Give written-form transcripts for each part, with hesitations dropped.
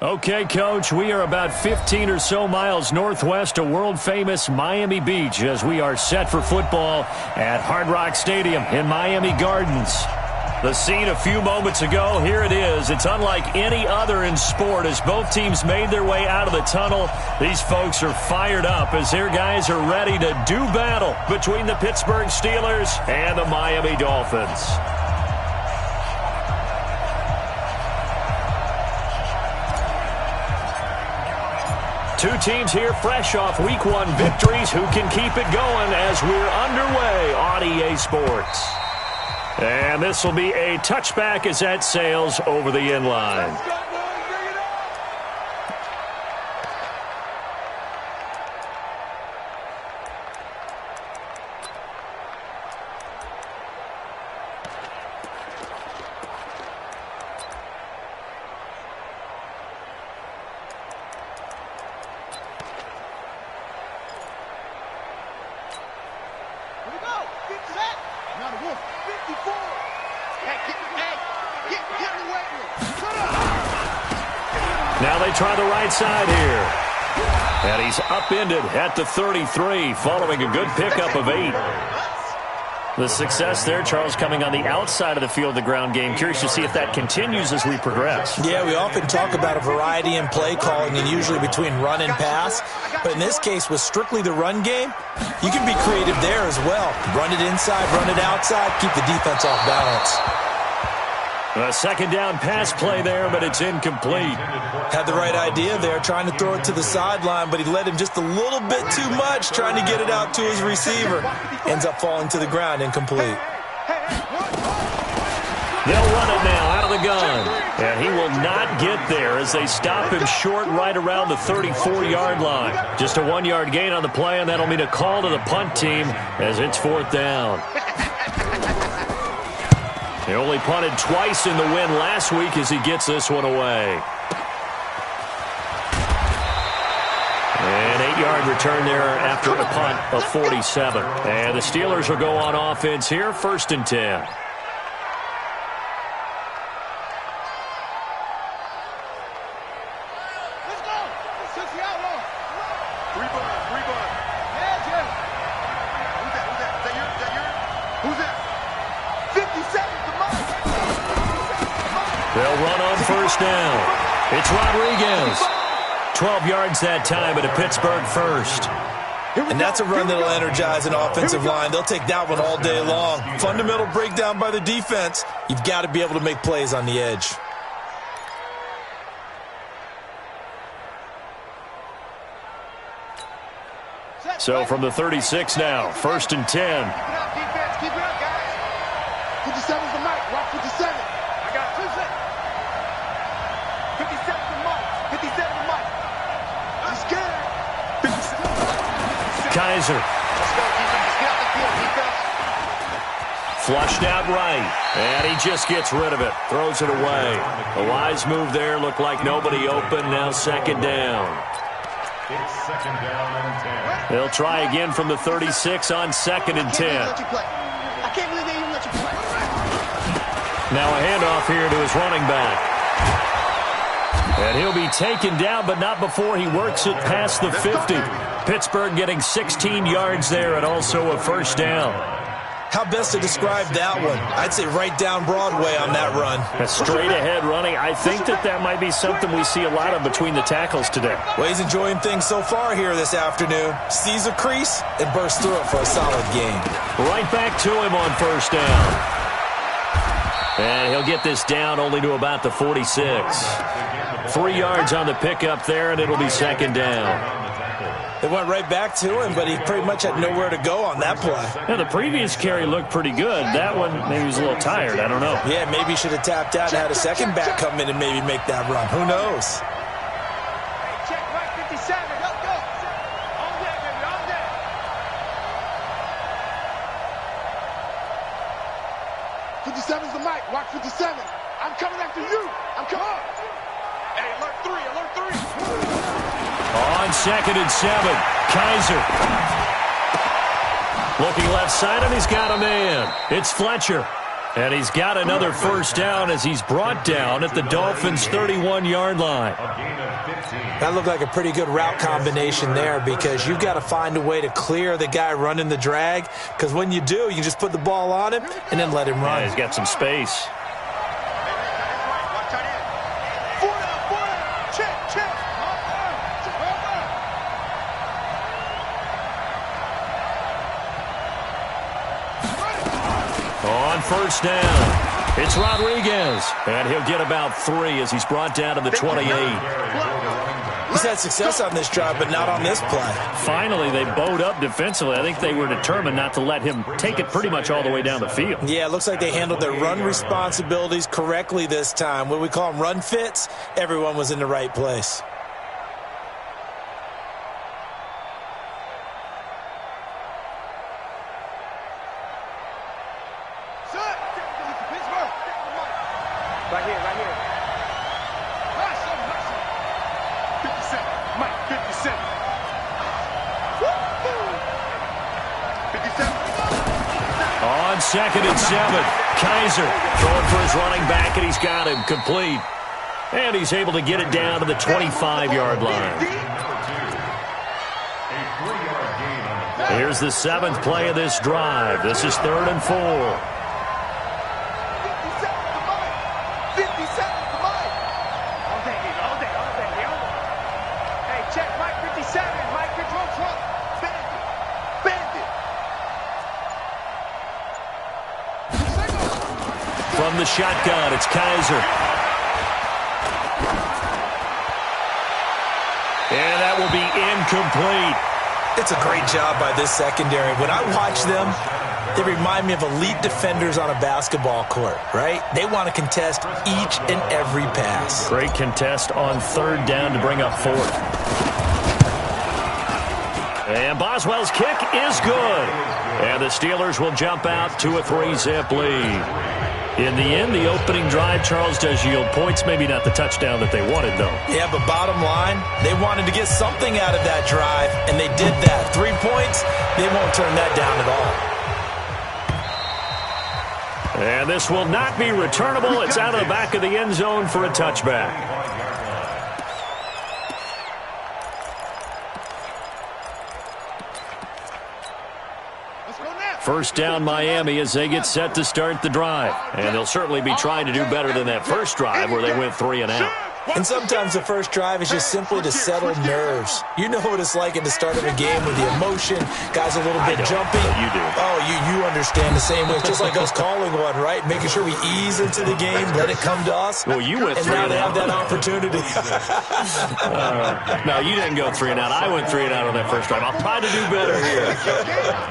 Okay, Coach, we are about 15 or so miles northwest of world-famous Miami Beach as we are set for football at Hard Rock Stadium in Miami Gardens. The scene a few moments ago, here it is. It's unlike any other in sport as both teams made their way out of the tunnel. These folks are fired up as their guys are ready to do battle between the Pittsburgh Steelers and the Miami Dolphins. Two teams here fresh off Week 1 victories who can keep it going as we're underway on EA Sports. And this will be a touchback as that sails over the end line. Now they try the right side here. And he's upended at the 33 following a good pickup of 8. The success there, Charles, coming on the outside of the field, the ground game. Curious to see if that continues as we progress. Yeah, we often talk about a variety in play calling and usually between run and pass. But in this case, with strictly the run game, you can be creative there as well. Run it inside, run it outside, keep the defense off balance. A second down pass play there, but it's incomplete. Had the right idea there, trying to throw it to the sideline, but he led him just a little bit too much, trying to get it out to his receiver. Ends up falling to the ground, incomplete. They'll run it now out of the gun. And he will not get there as they stop him short right around the 34-yard line. Just a 1-yard gain on the play, and that'll mean a call to the punt team as it's 4th down. He only punted twice in the win last week as he gets this one away. An 8-yard return there after a punt of 47. And the Steelers will go on offense here, 1st and 10. They'll run on 1st down. It's Rodriguez. 12 yards that time at a Pittsburgh 1st. And that's a run that'll energize an offensive line. They'll take that one all day long. Fundamental breakdown by the defense. You've got to be able to make plays on the edge. So from the 36 now, 1st and 10. Keep it up, guys. 57's the mic. Watch 57. I got 2 seconds. 57's the mic. 57's the mic. I'm scared. 57. Kaiser. Let's go, defense. Get out the field, defense. Flushed out right. And he just gets rid of it. Throws it away. A wise move there. Looked like nobody open. Now 2nd down. It's 2nd down and 10. They'll try again from the 36 on 2nd and 10. I can't believe they even let you play. Now a handoff here to his running back. And he'll be taken down, but not before he works it past the 50. Pittsburgh getting 16 yards there and also a 1st down. How best to describe that one? I'd say right down Broadway on that run. A straight-ahead running. I think that might be something we see a lot of between the tackles today. Well, he's enjoying things so far here this afternoon. Sees a crease and bursts through it for a solid gain. Right back to him on 1st down. And he'll get this down only to about the 46. 3 yards on the pickup there, and it'll be 2nd down. They went right back to him, but he pretty much had nowhere to go on that play. Now, the previous carry looked pretty good. That one, maybe he was a little tired. I don't know. Yeah, maybe he should have tapped out and had a second back come in and maybe make that run. Who knows? Hey, check right 57. Let's go. On deck, baby. On deck. 57's the mic. Watch 57. I'm coming after you. I'm coming up. Hey, alert 3. Alert 3. On 2nd and 7, Kaiser. Looking left side, and he's got a man. It's Fletcher. And he's got another first down as he's brought down at the Dolphins' 31-yard line. That looked like a pretty good route combination there because you've got to find a way to clear the guy running the drag, because when you do, you just put the ball on him and then let him run. Yeah, he's got some space. On first down, it's Rodriguez, and he'll get about 3 as he's brought down to the 28. He's had success on this drive, but not on this play. Finally, they bowed up defensively. I think they were determined not to let him take it pretty much all the way down the field. Yeah, it looks like they handled their run responsibilities correctly this time. When we call them run fits, everyone was in the right place. Right here. Nice. 57. Mike, 57. 57. On 2nd and 7, Kaiser throwing for his running back, and he's got him complete. And he's able to get it down to the 25-yard line. Here's the 7th play of this drive. This is 3rd and 4. From the shotgun, it's Kaiser. And that will be incomplete. It's a great job by this secondary. When I watch them, they remind me of elite defenders on a basketball court, right? They want to contest each and every pass. Great contest on 3rd down to bring up 4th. And Boswell's kick is good. And the Steelers will jump out to a 3-zip lead. In the end, the opening drive, Charles, does yield points. Maybe not the touchdown that they wanted, though. Yeah, but bottom line, they wanted to get something out of that drive, and they did that. 3 points, they won't turn that down at all. And this will not be returnable. It's out of the back of the end zone for a touchback. First down, Miami, as they get set to start the drive. And they'll certainly be trying to do better than that first drive where they went 3 and out. And sometimes the first drive is just simply to settle nerves. You know what it's like at the start of a game with the emotion, guys a little bit jumpy. You do. Oh, you understand the same way. It's just like us calling one, right? Making sure we ease into the game, let it come to us. Well, you went 3 and out. And now they out. have that opportunity. No, you didn't go 3 and out. I went 3 and out on that first drive. I'll try to do better here.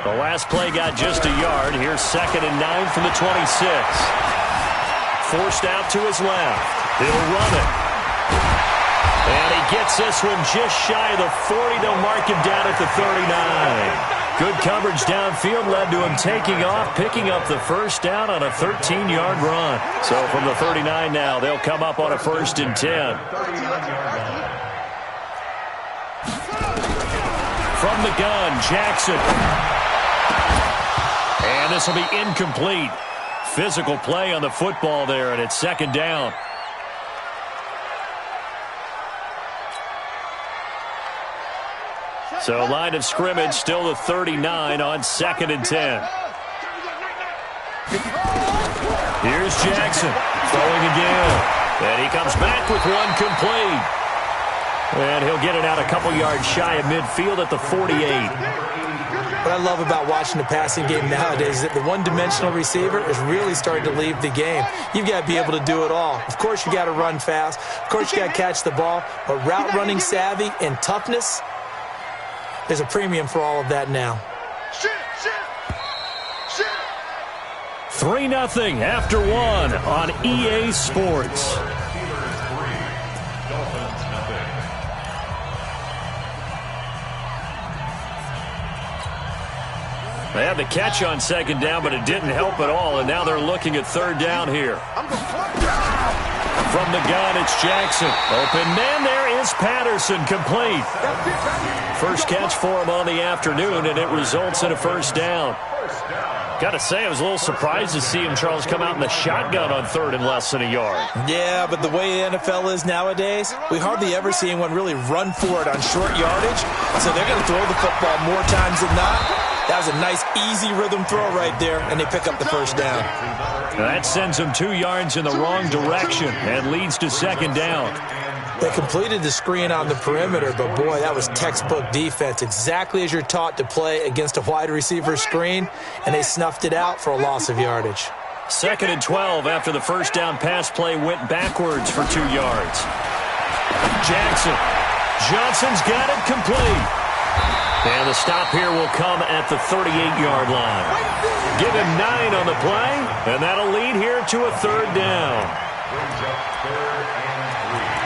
The last play got just a yard. Here's 2nd and 9 from the 26. Forced out to his left. He'll run it. And he gets this one just shy of the 40. They'll mark him down at the 39. Good coverage downfield led to him taking off, picking up the first down on a 13-yard run. So from the 39 now, they'll come up on a 1st and 10. From the gun, Jackson. And this will be incomplete. Physical play on the football there, and it's 2nd down. So line of scrimmage still the 39 on 2nd and 10. Here's Jackson throwing again. And he comes back with one complete. And he'll get it out a couple yards shy of midfield at the 48. What I love about watching the passing game nowadays is that the one-dimensional receiver is really starting to leave the game. You've got to be able to do it all. Of course, you got to run fast. Of course, you got to catch the ball. But route running savvy and toughness, there's a premium for all of that now. 3-0 after 1 on EA Sports. They had the catch on 2nd down, but it didn't help at all, and now they're looking at 3rd down here. From the gun, it's Jackson. Open man, there is Patterson, complete. First catch for him on the afternoon, and it results in a 1st down. Got to say, I was a little surprised to see him, Charles, come out in the shotgun on third and less than a yard. Yeah, but the way the NFL is nowadays, we hardly ever see anyone really run for it on short yardage. So they're going to throw the football more times than not. That was a nice, easy rhythm throw right there, and they pick up the first down. That sends them 2 yards in the wrong direction and leads to second down. They completed the screen on the perimeter, but, boy, that was textbook defense, exactly as you're taught to play against a wide receiver screen, and they snuffed it out for a loss of yardage. 2nd and 12 after the first down pass play went backwards for 2 yards. Jackson. Johnson's got it complete. And the stop here will come at the 38-yard line. Give him 9 on the play, and that'll lead here to a third down. Brings up 3rd and 3.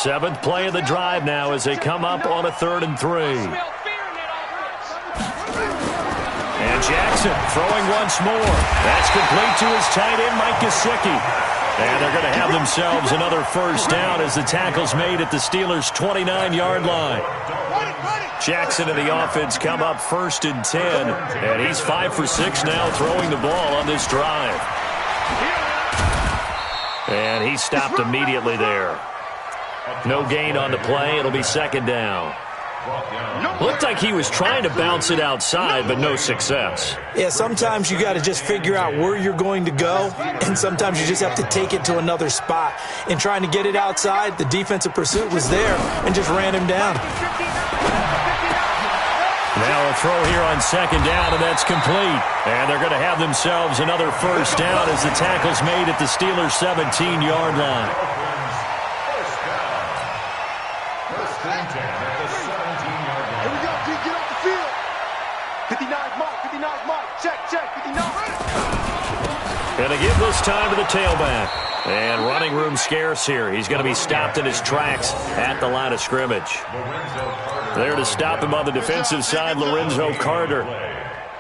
7th play of the drive now as they come up on a 3rd and 3. And Jackson throwing once more. That's complete to his tight end, Mike Gesicki. And they're going to have themselves another first down as the tackle's made at the Steelers' 29-yard line. Jackson and the offense come up 1st and 10. And he's 5 for 6 now throwing the ball on this drive. And he stopped immediately there. No gain on the play. It'll be second down. Looked like he was trying to bounce it outside, but no success. Yeah, sometimes you got to just figure out where you're going to go, and sometimes you just have to take it to another spot. In trying to get it outside, the defensive pursuit was there and just ran him down. Now a throw here on second down, and that's complete. And they're going to have themselves another first down as the tackle's made at the Steelers' 17-yard line. Going to give this time to the tailback. And running room scarce here. He's going to be stopped in his tracks at the line of scrimmage. There to stop him on the defensive side, Lorenzo Carter.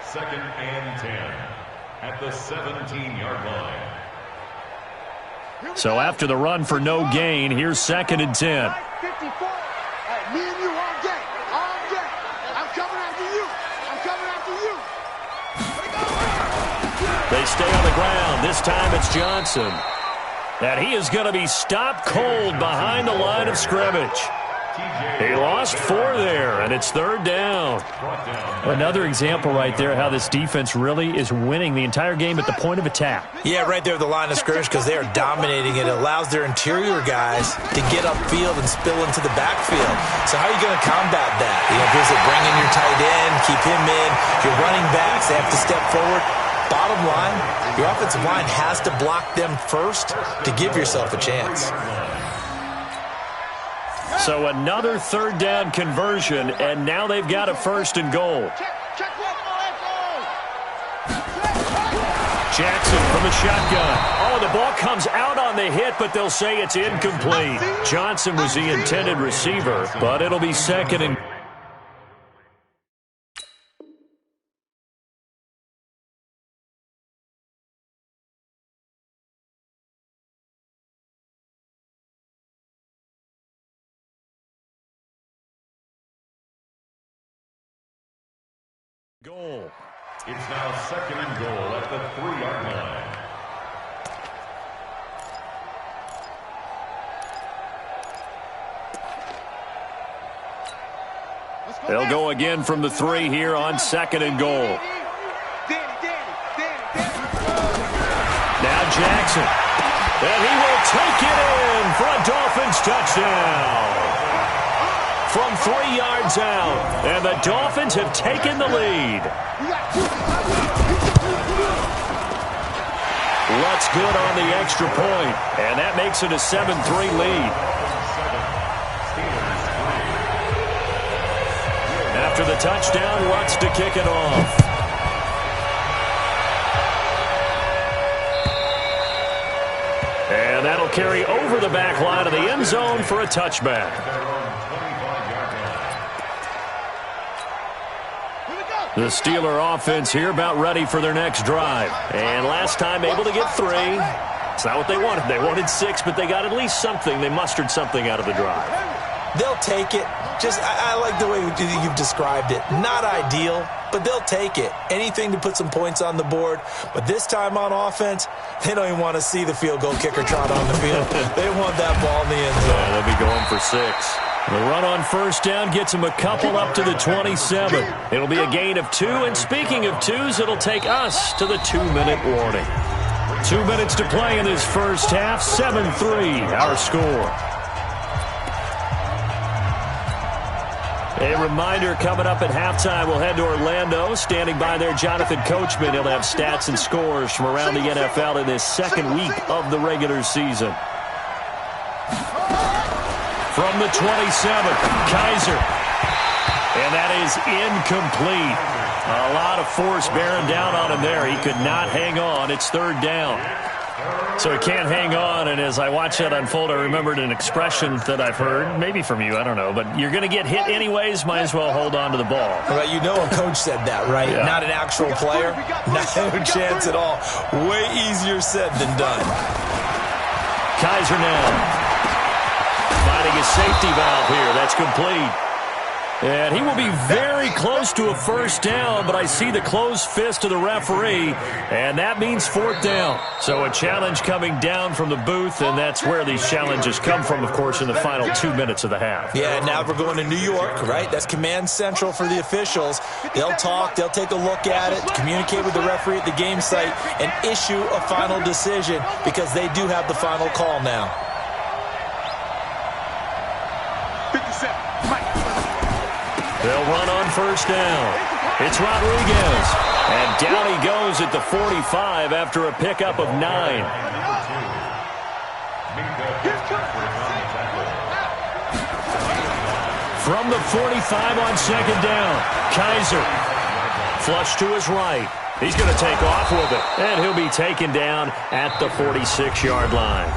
2nd and 10 at the 17-yard line. So after the run for no gain, here's 2nd and 10. 54. Hey, me and you all day. All day. I'm coming after you. I'm coming after you. They stay on the ground. This time it's Johnson. And he is going to be stopped cold behind the line of scrimmage. He lost 4 there, and it's 3rd down. Another example right there how this defense really is winning the entire game at the point of attack. Yeah, right there at the line of scrimmage because they are dominating it. It allows their interior guys to get upfield and spill into the backfield. So how are you going to combat that? You know, here's it, bring in your tight end, keep him in. Your running backs, they have to step forward. Bottom line, your offensive line has to block them first to give yourself a chance. So another 3rd down conversion, and now they've got a 1st and goal. Jackson from the shotgun. Oh, the ball comes out on the hit, but they'll say it's incomplete. Johnson was the intended receiver, but it'll be 2nd and goal. It's now 2nd and goal at the 3-yard line. They'll go again from the 3 here on 2nd and goal. Now Jackson. And he will take it in for a Dolphins touchdown. From 3 yards out, and the Dolphins have taken the lead. Lutz good on the extra point, and that makes it a 7-3 lead. After the touchdown, Lutz to kick it off. And that'll carry over the back line of the end zone for a touchback. The Steeler offense here about ready for their next drive. And last time able to get 3. It's not what they wanted. They wanted 6, but they got at least something. They mustered something out of the drive. They'll take it. I like the way you've described it. Not ideal, but they'll take it. Anything to put some points on the board. But this time on offense, they don't even want to see the field goal kicker trot on the field. They want that ball in the end zone. Yeah, they'll be going for 6. The run on first down gets him a couple up to the 27. It'll be a gain of 2, and speaking of 2s, it'll take us to the 2-minute warning. 2 minutes to play in this first half, 7-3 our score. A reminder, coming up at halftime, we'll head to Orlando. Standing by there, Jonathan Coachman. He'll have stats and scores from around the NFL in this second week of the regular season. From the 27, Kaiser. And that is incomplete. A lot of force bearing down on him there. He could not hang on. It's third down. So he can't hang on, and as I watch that unfold, I remembered an expression that I've heard, maybe from you, I don't know, but you're going to get hit anyways, might as well hold on to the ball. Well, you know a coach said that, right? Yeah. Not an actual player. No chance at all. Way easier said than done. Kaiser now. Finding a safety valve here. That's complete. And he will be very close to a first down, but I see the closed fist of the referee, and that means fourth down. So a challenge coming down from the booth, and that's where these challenges come from, of course, in the final 2 minutes of the half. Yeah, now we're going to New York, right? That's command central for the officials. They'll talk, they'll take a look at it, communicate with the referee at the game site, and issue a final decision because they do have the final call now. 57, Mike. They'll run on first down. It's Rodriguez. And down he goes at the 45 after a pickup of 9. From the 45 on second down, Kaiser. Flush to his right. He's going to take off with it. And he'll be taken down at the 46-yard line.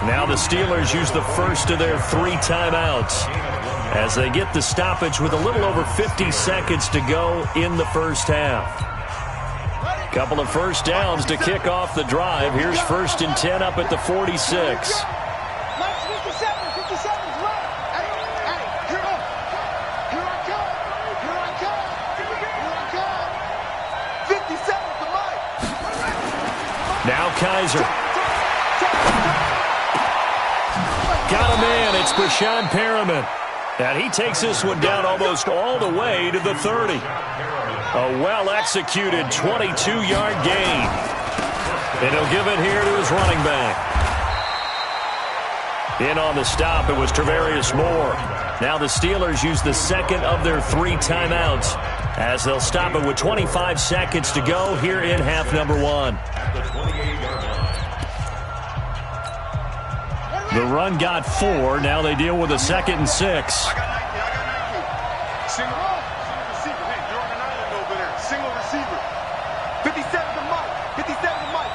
Now the Steelers use the first of their 3 timeouts as they get the stoppage with a little over 50 seconds to go in the first half. Couple of first downs to kick off the drive. Here's 1st and 10 up at the 46. 57 is right. Hey, here I come. Here I come. 57 to Mike. Now Kaiser. Got a man. It's Brashad Perriman. And he takes this one down almost all the way to the 30. A well-executed 22-yard gain. And he'll give it here to his running back. In on the stop, it was Travarius Moore. Now the Steelers use the second of their 3 timeouts as they'll stop it with 25 seconds to go here in half number 1. The run got 4. Now they deal with a 2nd and 6. I got 19. Single receiver. Hey, you're on an island over there. Single receiver. 57 to Mike. 57 to Mike.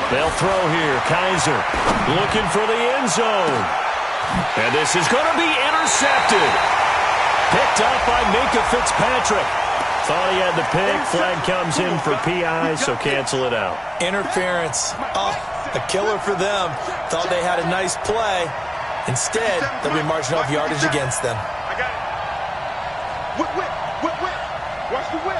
They'll throw here. Kaiser looking for the end zone. And this is going to be intercepted. Picked up by Minkah Fitzpatrick. Thought he had the pick. Flag comes in for PI, so cancel it out. Interference. Oh, a killer for them. Thought they had a nice play. Instead, they'll be marching off yardage against them. I got it. Whip. Watch the whip.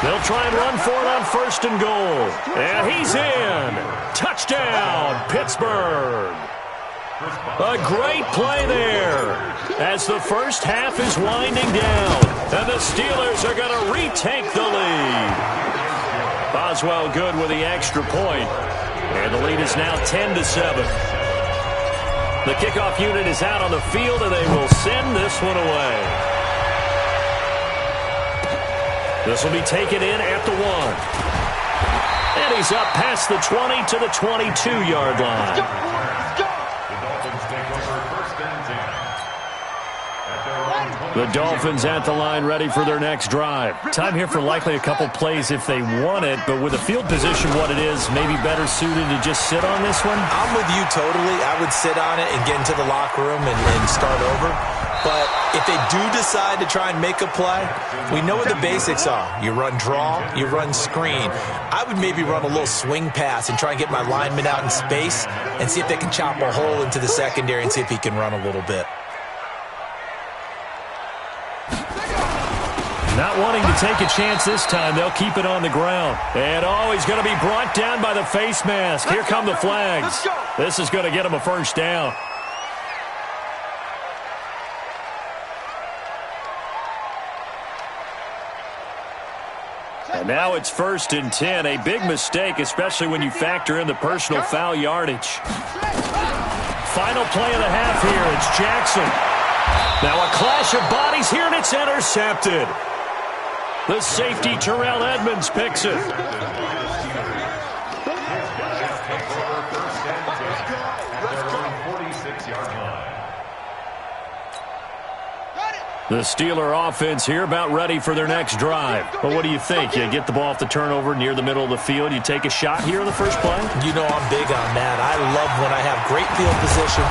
They'll try and run for it on 1st and goal. And he's in. Touchdown, Pittsburgh. A great play there as the first half is winding down. And the Steelers are going to retake the lead. Boswell good with the extra point. And the lead is now 10-7. The kickoff unit is out on the field, and they will send this one away. This will be taken in at the 1. And he's up past the 20 to the 22-yard line. The Dolphins take over 1st and 10. At their own The Dolphins at the line, ready for their next drive. Time here for likely a couple plays if they want it, but with the field position what it is, maybe better suited to just sit on this one? I'm with you totally. I would sit on it and get into the locker room and start over. But if they do decide to try and make a play, we know what the basics are. You run draw, you run screen. I would maybe run a little swing pass and try and get my lineman out in space and see if they can chop a hole into the secondary and see if he can run a little bit. Not wanting to take a chance this time, they'll keep it on the ground. And he's going to be brought down by the face mask. Here come the flags. This is going to get him a first down. And now it's 1st and 10. A big mistake, especially when you factor in the personal foul yardage. Final play of the half here. It's Jackson. Now a clash of bodies here, and it's intercepted. The safety, Terrell Edmonds, picks it. The Steeler offense here about ready for their next drive. But what do you think? You get the ball off the turnover near the middle of the field. You take a shot here in the first play? You know I'm big on that. I love when I have great field position.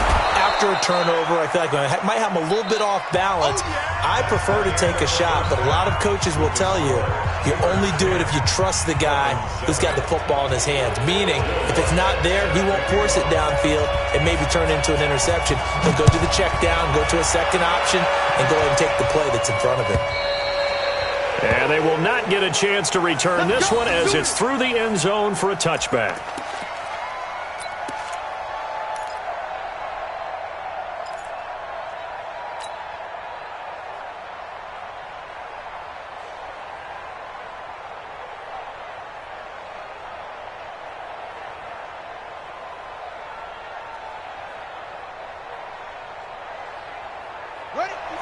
After a turnover, I feel like I might have them a little bit off balance. I prefer to take a shot, but a lot of coaches will tell you, you only do it if you trust the guy who's got the football in his hands. Meaning, if it's not there, he won't force it downfield and maybe turn into an interception. He'll go to the check down, go to a second option, and go ahead and take the play that's in front of him. And they will not get a chance to return this one as it's through the end zone for a touchback.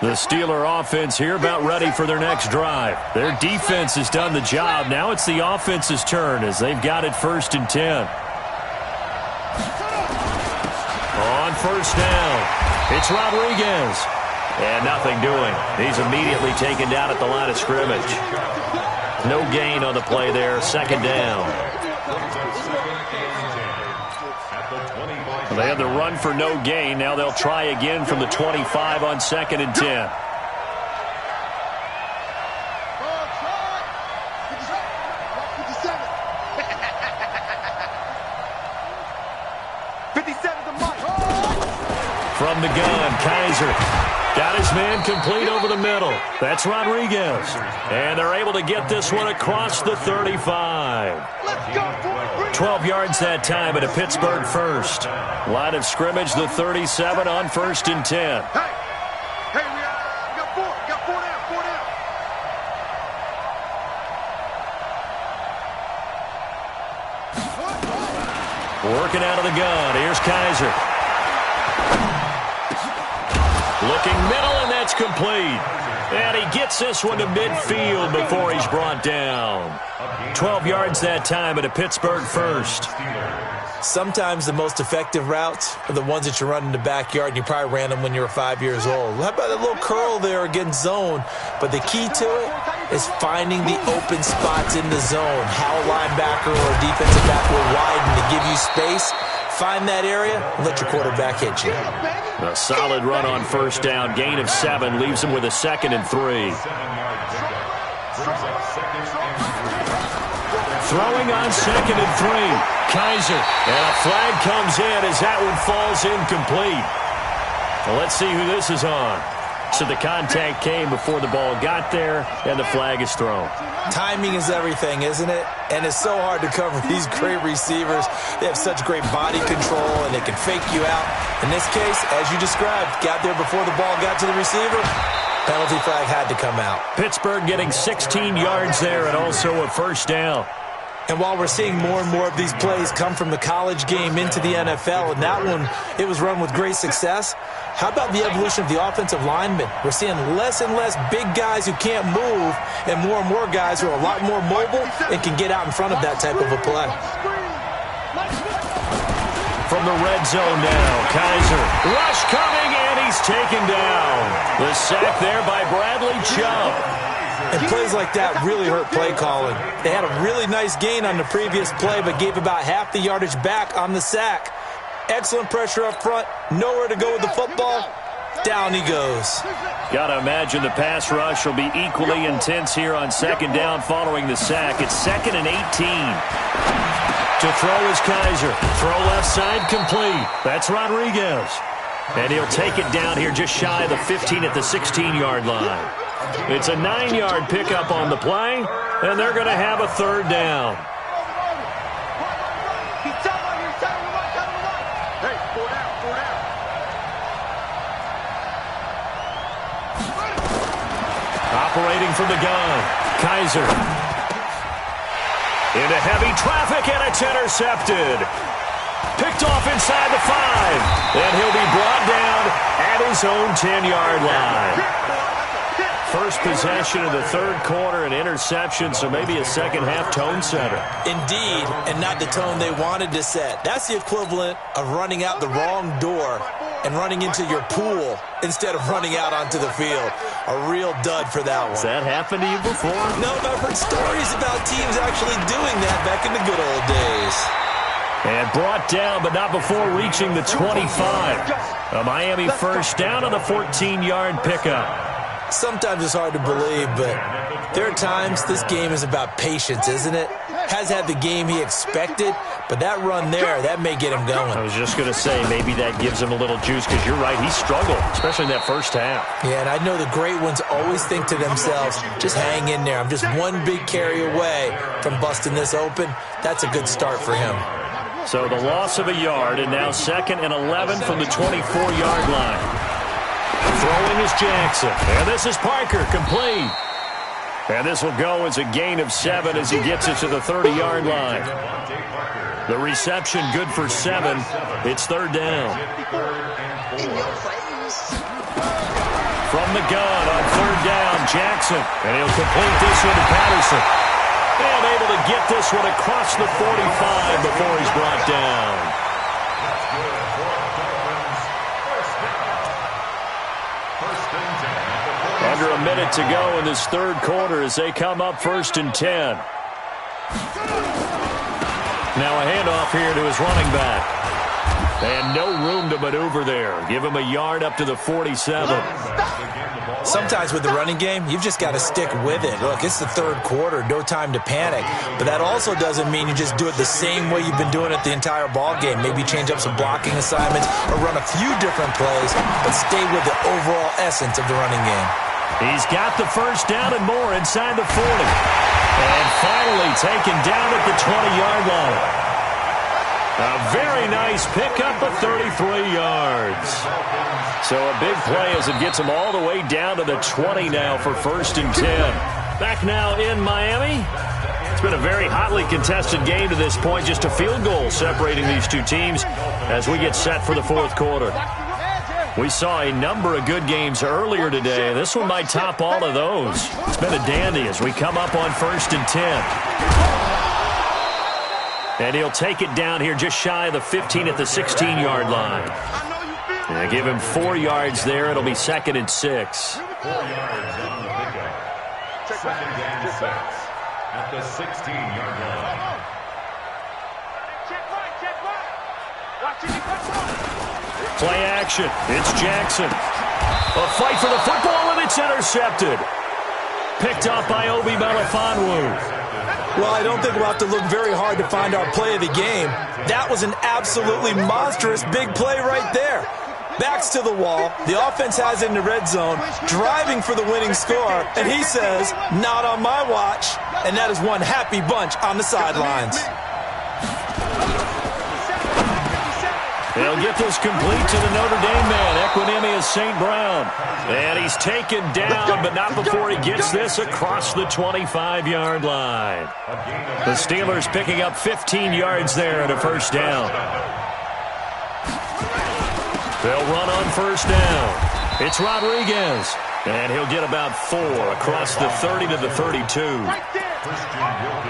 The Steeler offense here about ready for their next drive. Their defense has done the job. Now it's the offense's turn as they've got it 1st and 10. On first down, it's Rodriguez. And nothing doing. He's immediately taken down at the line of scrimmage. No gain on the play there. 2nd down. They had the run for no gain. Now they'll try again from the 25 on 2nd and 10. From the gun, Kaiser got his man complete over the middle. That's Rodriguez. And they're able to get this one across the 35. 12 yards that time at a Pittsburgh first. Line of scrimmage, the 37 on 1st and 10. Hey, we got four down. Working out of the gun. Here's Kaiser. Looking middle, and that's complete. And he gets this one to midfield before he's brought down. 12 yards that time at a Pittsburgh first. Sometimes the most effective routes are the ones that you run in the backyard, and you probably ran them when you were 5 years old. How about a little curl there against zone? But the key to it is finding the open spots in the zone. How a linebacker or a defensive back will widen to give you space. Find that area and let your quarterback hit you. A solid run on first down. Gain of 7 leaves him with a 2nd and 3. Throwing on 2nd and 3. Kaiser. And a flag comes in as that one falls incomplete. Well, let's see who this is on. So the contact came before the ball got there, and the flag is thrown. Timing is everything, isn't it? And it's so hard to cover these great receivers. They have such great body control, and they can fake you out. In this case, as you described, got there before the ball got to the receiver. Penalty flag had to come out. Pittsburgh getting 16 yards there and also a first down. And while we're seeing more and more of these plays come from the college game into the NFL, and that one, it was run with great success, how about the evolution of the offensive linemen? We're seeing less and less big guys who can't move and more guys who are a lot more mobile and can get out in front of that type of a play. from the red zone now. Kaiser. Rush coming, and he's taken down. The sack there by Bradley Chubb. And plays like that really hurt play calling. They had a really nice gain on the previous play, but gave about half the yardage back on the sack. Excellent pressure up front. Nowhere to go with the football. Down he goes. Got to imagine the pass rush will be equally intense here on second down following the sack. It's 2nd and 18. To throw is Kaiser. Throw left side complete. That's Rodriguez. And he'll take it down here just shy of the 15 at the 16-yard line. It's a 9-yard pickup on the play, and they're going to have a third down. Operating from the gun, Kaiser. Into heavy traffic, and it's intercepted. Picked off inside the 5, and he'll be brought down at his own 10-yard line. First possession of the third quarter, an interception, so maybe a second-half tone setter. Indeed, and not the tone they wanted to set. That's the equivalent of running out the wrong door and running into your pool instead of running out onto the field. A real dud for that one. Has that happened to you before? No, but I've heard stories about teams actually doing that back in the good old days. And brought down, but not before reaching the 25. A Miami first down on the 14-yard pickup. Sometimes it's hard to believe, but there are times this game is about patience, isn't it? Has had the game he expected, but that run there, that may get him going. I was just going to say, maybe that gives him a little juice, because you're right, he struggled, especially in that first half. Yeah, and I know the great ones always think to themselves, just hang in there. I'm just one big carry away from busting this open. That's a good start for him. So the loss of a yard, and now 2nd and 11 from the 24-yard line. Throwing is Jackson, and this is Parker, complete. And this will go as a gain of 7 as he gets it to the 30-yard line. The reception good for 7. It's third down. From the gun on third down, Jackson. And he'll complete this one to Patterson. And able to get this one across the 45 before he's brought down. Under a minute to go in this third quarter as they come up 1st and 10. Now a handoff here to his running back. And no room to maneuver there. Give him a yard up to the 47. Sometimes with the running game, you've just got to stick with it. Look, it's the third quarter, no time to panic. But that also doesn't mean you just do it the same way you've been doing it the entire ball game. Maybe change up some blocking assignments or run a few different plays, but stay with the overall essence of the running game. He's got the first down and more inside the 40. And finally taken down at the 20-yard line. A very nice pickup of 33 yards. So a big play as it gets him all the way down to the 20 now for 1st and 10. Back now in Miami. It's been a very hotly contested game to this point. Just a field goal separating these two teams as we get set for the fourth quarter. We saw a number of good games earlier today. This one might top all of those. It's been a dandy as we come up on 1st and 10. And he'll take it down here just shy of the 15 at the 16-yard line. And give him 4 yards there. It'll be 2nd and 6. 4 yards on the pickup. 2nd and 6 at the 16-yard line. Play action. It's Jackson. A fight for the football, and it's intercepted. Picked up by Obi Melifonwu. Well, I don't think we'll have to look very hard to find our play of the game. That was an absolutely monstrous big play right there. Backs to the wall. The offense has it in the red zone, driving for the winning score, and he says, not on my watch. And that is one happy bunch on the sidelines. They'll get this complete to the Notre Dame man, Equinemius St. Brown. And he's taken down, but not before he gets this across the 25-yard line. The Steelers picking up 15 yards there at a first down. They'll run on first down. It's Rodriguez. And he'll get about 4 across the 30 to the 32.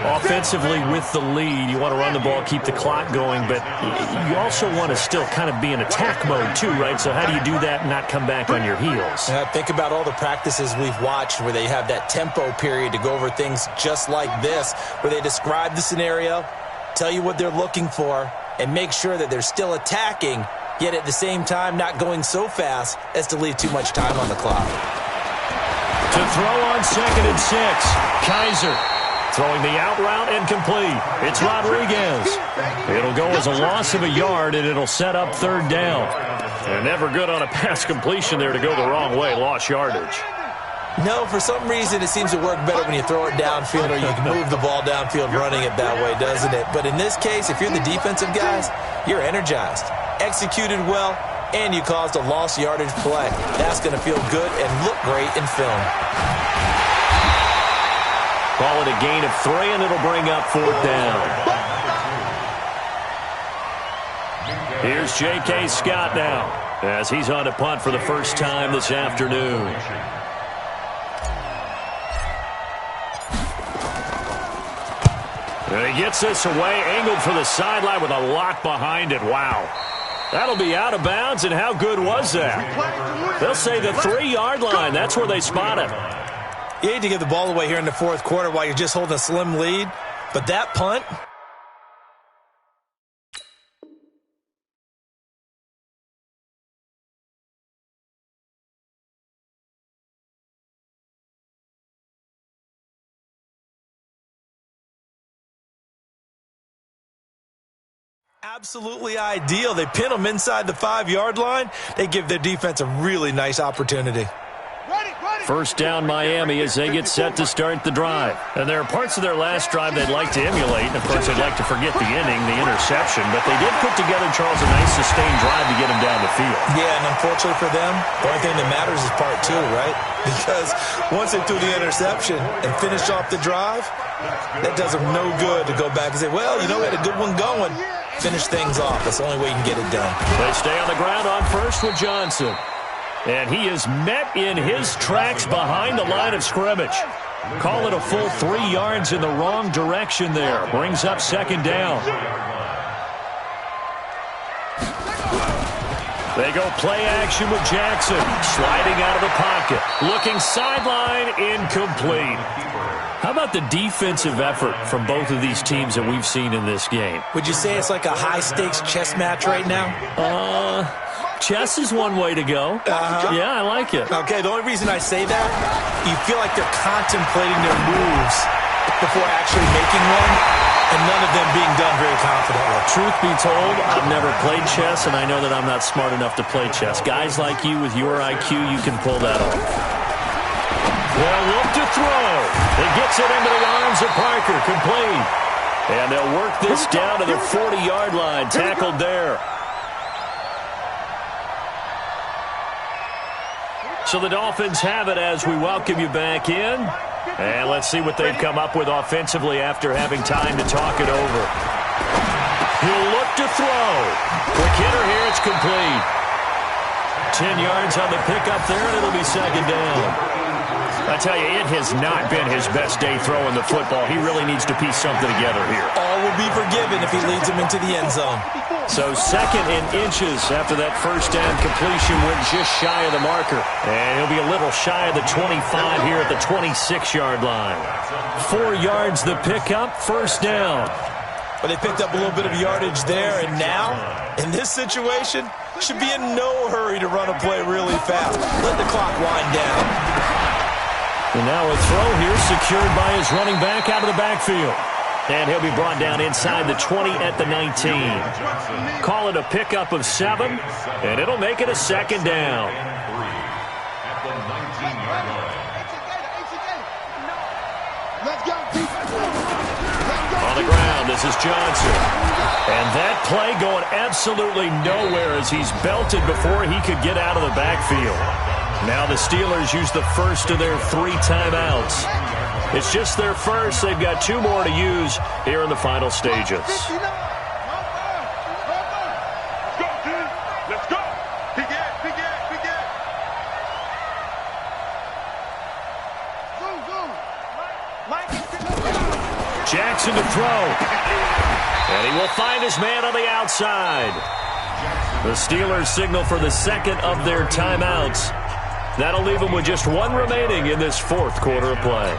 Offensively with the lead, you want to run the ball, keep the clock going, but you also want to still kind of be in attack mode too, right? So how do you do that and not come back on your heels? Think about all the practices we've watched where they have that tempo period to go over things just like this, where they describe the scenario, tell you what they're looking for, and make sure that they're still attacking, yet at the same time not going so fast as to leave too much time on the clock. To throw on 2nd and 6, Kaiser throwing the out route incomplete. It's Rodriguez. It'll go as a loss of a yard, and it'll set up 3rd down. And never good on a pass completion there to go the wrong way. Lost yardage. No, for some reason it seems to work better when you throw it downfield or you can move the ball downfield running it that way, doesn't it? But in this case, if you're the defensive guys, you're energized, executed well, and you caused a lost yardage play. That's going to feel good and look great in film. Call it a gain of 3, and it'll bring up 4th down. Here's J.K. Scott now, as he's on to punt for the first time this afternoon. And he gets this away, angled for the sideline with a lock behind it. Wow. That'll be out of bounds, and how good was that? They'll say the 3-yard line. That's where they spot it. You hate to give the ball away here in the 4th quarter while you're just holding a slim lead, but that punt... absolutely ideal. They pin them inside the 5-yard line. They give their defense a really nice opportunity. First down Miami as they get set to start the drive. And there are parts of their last drive they'd like to emulate. And, of course, they'd like to forget the inning, the interception. But they did put together, Charles, a nice sustained drive to get them down the field. Yeah, and unfortunately for them, the only thing that matters is part 2, right? Because once they threw the interception and finished off the drive, that does them no good to go back and say, well, you know, we had a good one going. Finish things off. That's the only way you can get it done. They stay on the ground on first with Johnson. And he is met in his tracks behind the line of scrimmage. Call it a full 3 yards in the wrong direction there. Brings up 2nd down. They go play action with Jackson. Sliding out of the pocket. Looking sideline, incomplete. How about the defensive effort from both of these teams that we've seen in this game? Would you say it's like a high-stakes chess match right now? Chess is one way to go. Yeah, I like it. Okay, the only reason I say that, you feel like they're contemplating their moves before actually making one, and none of them being done very confidently. Truth be told, I've never played chess, and I know that I'm not smart enough to play chess. Guys like you with your IQ, you can pull that off. They'll look to throw. It gets it into the arms of Parker, complete. And they'll work this down to the 40-yard line, tackled there. So the Dolphins have it as we welcome you back in. And let's see what they've come up with offensively after having time to talk it over. He'll look to throw. Quick hitter here, it's complete. 10 yards on the pickup there, and it'll be 2nd down. I tell you, it has not been his best day throwing the football. He really needs to piece something together here. All will be forgiven if he leads them into the end zone. So 2nd and inches after that first down completion went just shy of the marker. And he'll be a little shy of the 25 here at the 26-yard line. 4 yards the pickup, 1st down. But they picked up a little bit of yardage there, and now, in this situation, should be in no hurry to run a play really fast. Let the clock wind down. And now a throw here secured by his running back out of the backfield. And he'll be brought down inside the 20 at the 19. Call it a pickup of 7, and it'll make it a 2nd down. At the 19-yard line. On the ground, this is Johnson. And that play going absolutely nowhere as he's belted before he could get out of the backfield. Now the Steelers use the first of their 3 timeouts. It's just their first. They've got 2 more to use here in the final stages. Jackson to throw. And he will find his man on the outside. The Steelers signal for the second of their timeouts. That'll leave them with just one remaining in this fourth quarter of play.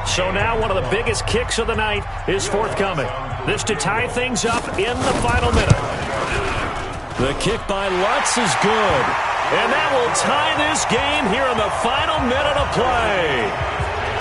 So now one of the biggest kicks of the night is forthcoming. This to tie things up in the final minute. The kick by Lutz is good. And that will tie this game here in the final minute of play.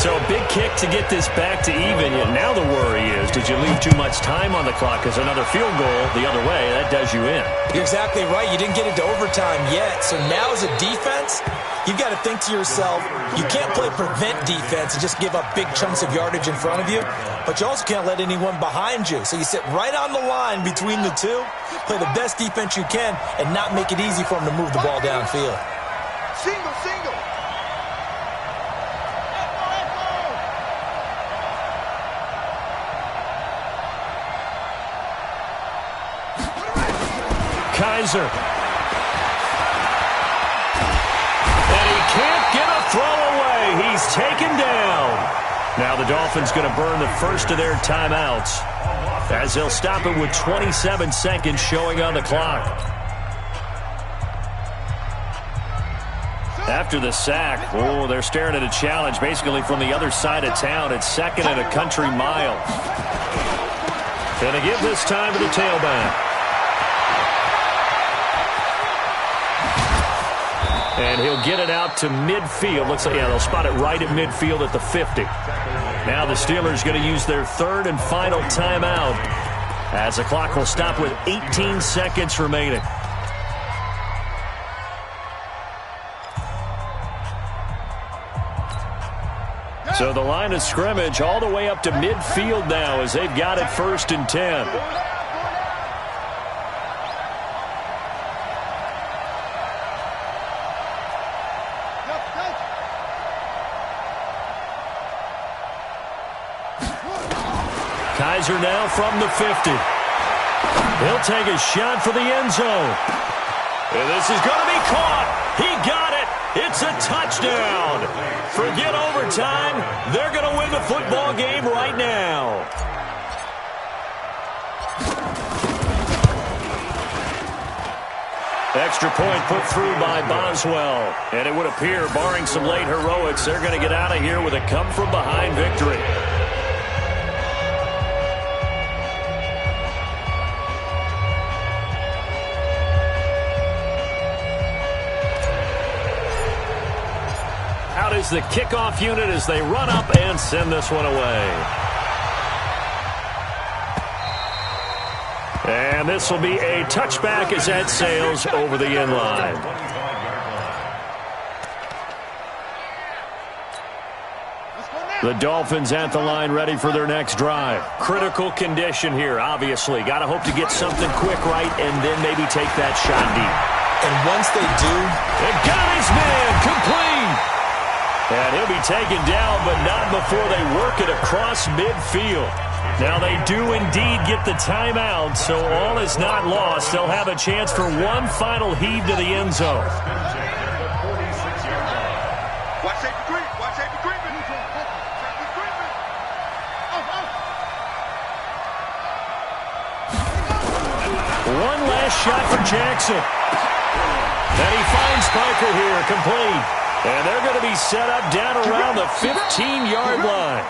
So a big kick to get this back to even. Yet now the worry is, did you leave too much time on the clock? Because another field goal the other way, that does you in. You're exactly right. You didn't get into overtime yet. So now as a defense, you've got to think to yourself, you can't play prevent defense and just give up big chunks of yardage in front of you. But you also can't let anyone behind you. So you sit right on the line between the two, play the best defense you can, and not make it easy for them to move the ball downfield. Single, single. Kaiser. And he can't get a throw away. He's taken down. Now the Dolphins going to burn the first of their timeouts as they'll stop it with 27 seconds showing on the clock. After the sack, they're staring at a challenge basically from the other side of town. It's second and a country mile. Going to give this time to the tailback. And he'll get it out to midfield. Looks like, they'll spot it right at midfield at the 50. Now the Steelers going to use their third and final timeout as the clock will stop with 18 seconds remaining. So the line of scrimmage all the way up to midfield now as they've got it 1st and 10. Kaiser now from the 50. He'll take a shot for the end zone. And this is going to be caught. He got it. It's a touchdown. Forget overtime. They're going to win the football game right now. Extra point put through by Boswell. And it would appear, barring some late heroics, they're going to get out of here with a come-from-behind victory. Out is the kickoff unit as they run up and send this one away. And this will be a touchback as that sails over the end line. The Dolphins at the line ready for their next drive. Critical condition here, obviously. Got to hope to get something quick right and then maybe take that shot deep. And once they do, they got his man complete. And he'll be taken down, but not before they work it across midfield. Now they do indeed get the timeout, so all is not lost. They'll have a chance for one final heave to the end zone. Watch safety creep. Watch safety creeping. Safety creeping. One last shot for Jackson. And he finds Parker here, complete. And they're going to be set up down around the 15-yard line.